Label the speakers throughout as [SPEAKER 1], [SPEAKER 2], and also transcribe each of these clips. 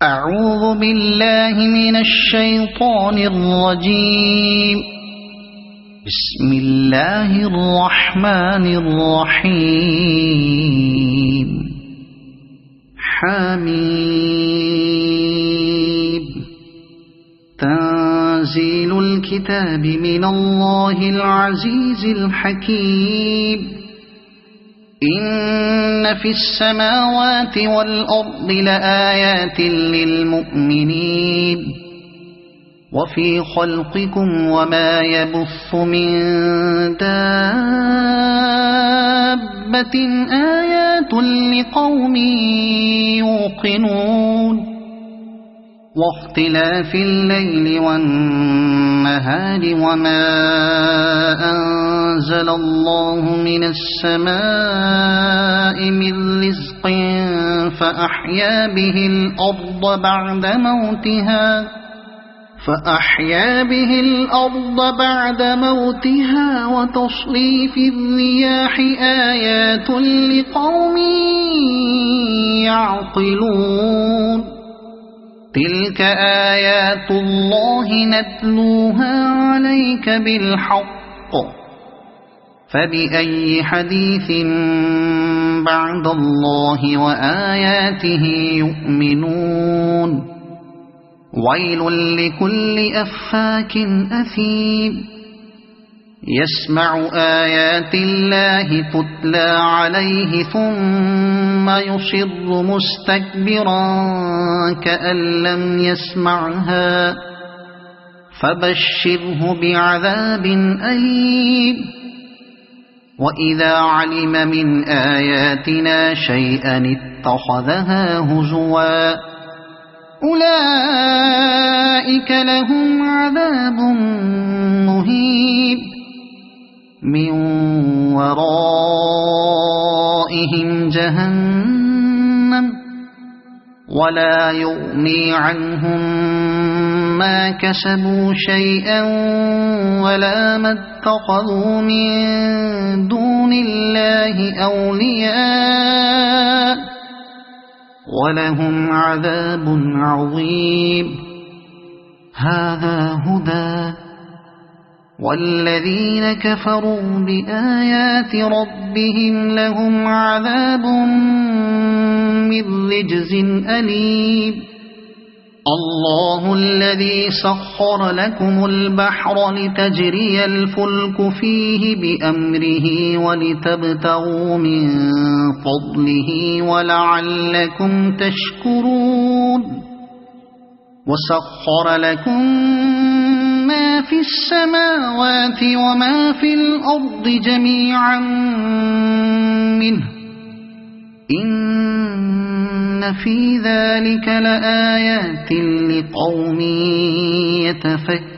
[SPEAKER 1] أعوذ بالله من الشيطان الرجيم. بسم الله الرحمن الرحيم. حميم. تنزيل الكتاب من الله العزيز الحكيم. إن في السماوات والأرض لآيات للمؤمنين وفي خلقكم وما يبث من دابة آيات لقوم يوقنون واختلاف الليل والنهار وما أنزل الله من السماء من رزق فأحيا به الأرض بعد موتها وتصريف الرياح آيات لقوم يعقلون. تلك آيات الله نتلوها عليك بالحق فبأي حديث بعد الله وآياته يؤمنون. ويل لكل أفاك أثيم يسمع آيات الله تتلى عليه ثم يصر مستكبرا كأن لم يسمعها فبشره بعذاب أليم. وإذا علم من آياتنا شيئا اتخذها هزوا أولئك لهم عذاب مهين من ورائهم جهنم ولا يغني عنهم ما كسبوا شيئا ولا ما اتخذوا من دون الله أولياء ولهم عذاب عظيم. هذا هدى والذين كفروا بآيات ربهم لهم عذاب من رجز أليم. الله الذي سخر لكم البحر لتجري الفلك فيه بأمره ولتبتغوا من فضله ولعلكم تشكرون. وسخر لكم ما في السماوات وما في الأرض جميعا منه إن في ذلك لآيات لقوم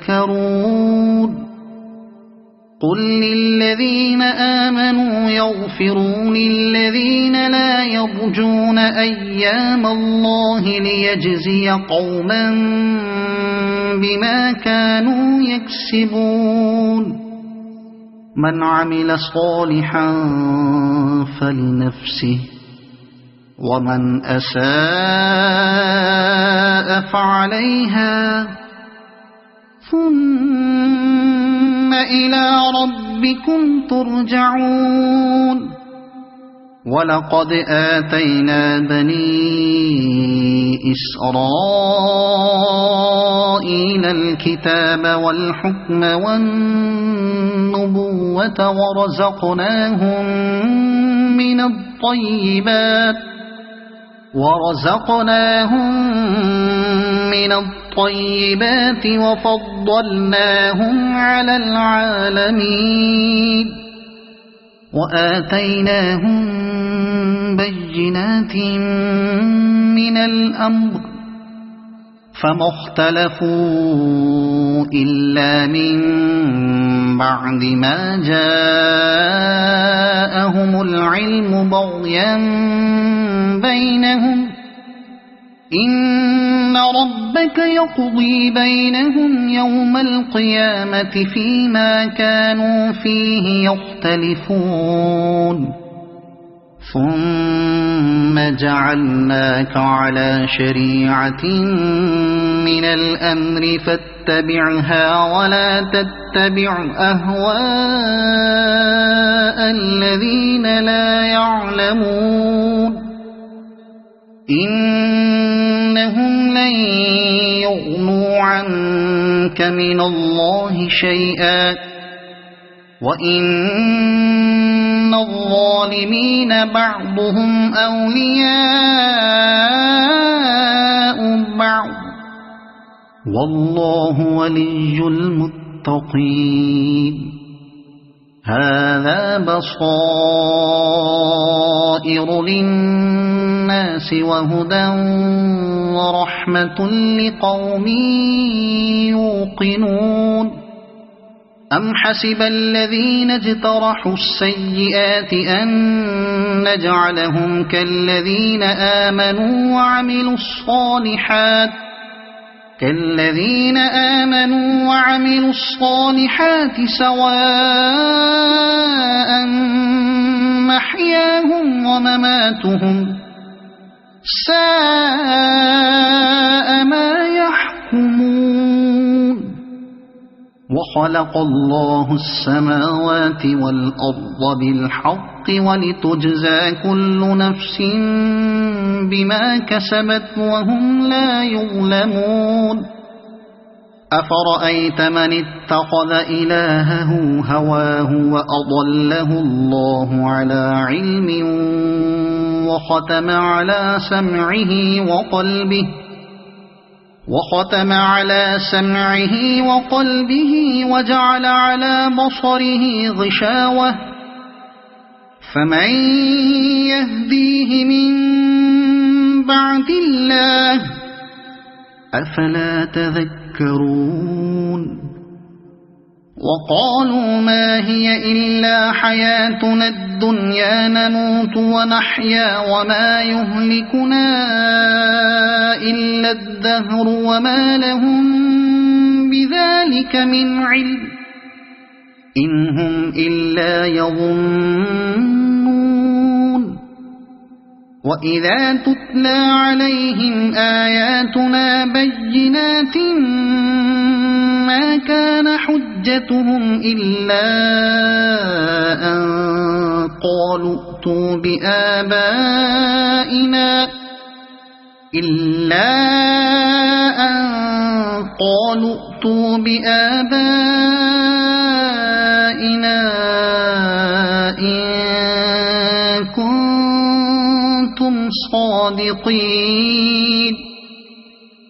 [SPEAKER 1] يتفكرون. قل للذين آمنوا يغفروا للذين لا يرجون أيام الله ليجزي قوما بما كانوا يكسبون. من عمل صالحا فلنفسه ومن أساء فعليها ثم إلى ربكم ترجعون. ولقد آتينا بني إسرائيل الكتاب والحكم والنبوة ورزقناهم من الطيبات وفضلناهم على العالمين وآتيناهم بينات من الأمر فما اختلفوا إلا من بعد ما جاءهم العلم بغيا بينهم إن ربك يقضي بينهم يوم القيامة فيما كانوا فيه يختلفون ثم جعلناك على شريعة من الأمر فاتبعها ولا تتبع أهواء الذين لا يعلمون إنهم لن يغنوا عنك من الله شيئا وإن الظالمين بعضهم أولياء بعض والله ولي المتقين هذا بصائر للناس وهدى ورحمة لقوم يوقنون أم حسب الذين اجترحوا السيئات أن نجعلهم كالذين آمنوا وعملوا الصالحات سواء محياهم ومماتهم ساء ما يحكمون وخلق الله السماوات والأرض بالحق ولتجزى كل نفس بما كسبت وهم لا يظلمون أفرأيت من اتخذ إلهه هواه وأضله الله على علم وختم على سمعه وقلبه وجعل على بصره غشاوة فمن يهديه من بعد الله أفلا تذكرون وقالوا ما هي إلا حياتنا الدنيا نموت ونحيا وما يهلكنا إلا الدهر وما لهم بذلك من علم إن هم إلا يظنون وإذا تتلى عليهم آياتنا بينات ما كان حجتهم إلا أن قالوا ائتوا بآبائنا إن كنتم صادقين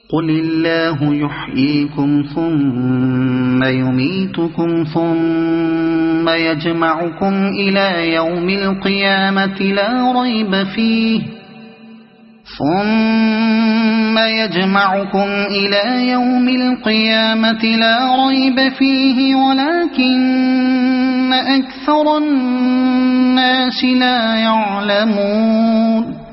[SPEAKER 1] قل الله يحييكم ثم يميتكم ثم يجمعكم إلى يوم القيامة لا ريب فيه ولكن أكثر الناس لا يعلمون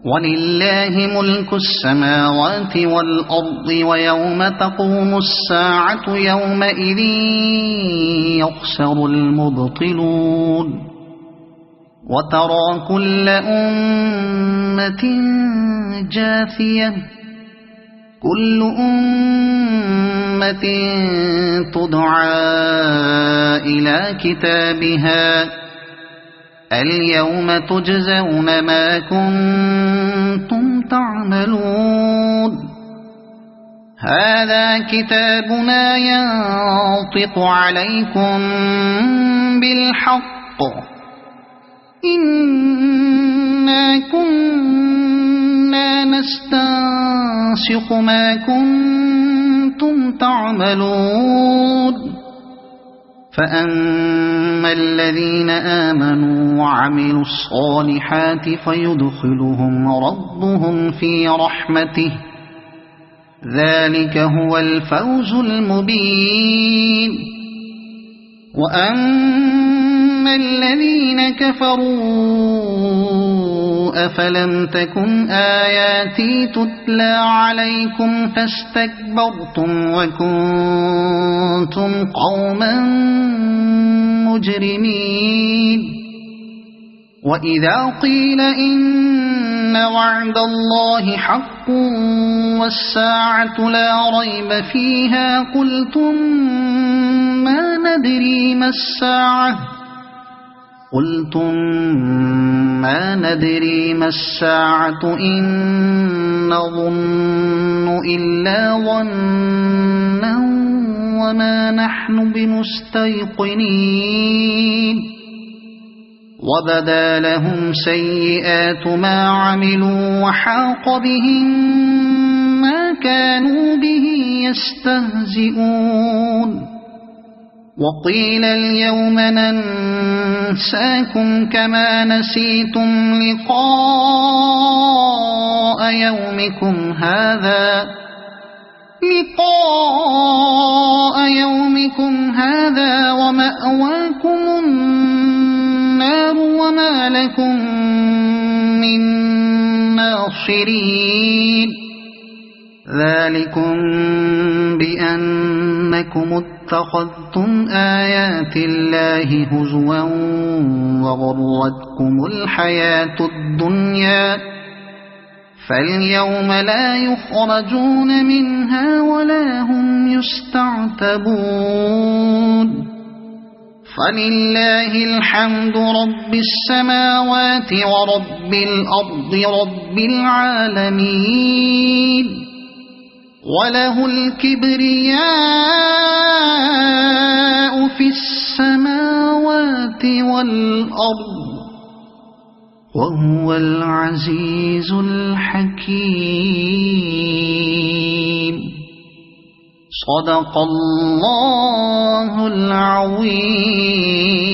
[SPEAKER 1] ولله ملك السماوات والأرض ويوم تقوم الساعة يومئذ يخسر المبطلون وترى كل أمة جاثية كل أمة تدعى إلى كتابها اليوم تجزون ما كنتم تعملون هذا كتابنا ينطق عليكم بالحق إنا كنا نستنسخ ما كنتم تعملون فأما الذين آمنوا وعملوا الصالحات فيدخلهم ربهم في رحمته ذلك هو الفوز المبين وأما الذين كفروا أفلم تكن آياتي تتلى عليكم فاستكبرتم وكنتم قوما مجرمين وإذا قيل إن وعد الله حق والساعة لا ريب فيها قلتم ما ندري ما الساعة إن نظن إلا ظنا وما نحن بمستيقنين وبدا لهم سيئات ما عملوا وحاق بهم ما كانوا به يستهزئون وقيل اليوم ننساكم كما نسيتم لقاء يومكم هذا ومأواكم النار وما لكم من ناصرين ذلكم بأنكم اتخذتم آيات الله هزوا وغرتكم الحياة الدنيا فاليوم لا يخرجون منها ولا هم يستعتبون فلله الحمد رب السماوات ورب الأرض رب العالمين وله الكبرياء في السماوات والأرض وهو العزيز الحكيم صدق الله العظيم.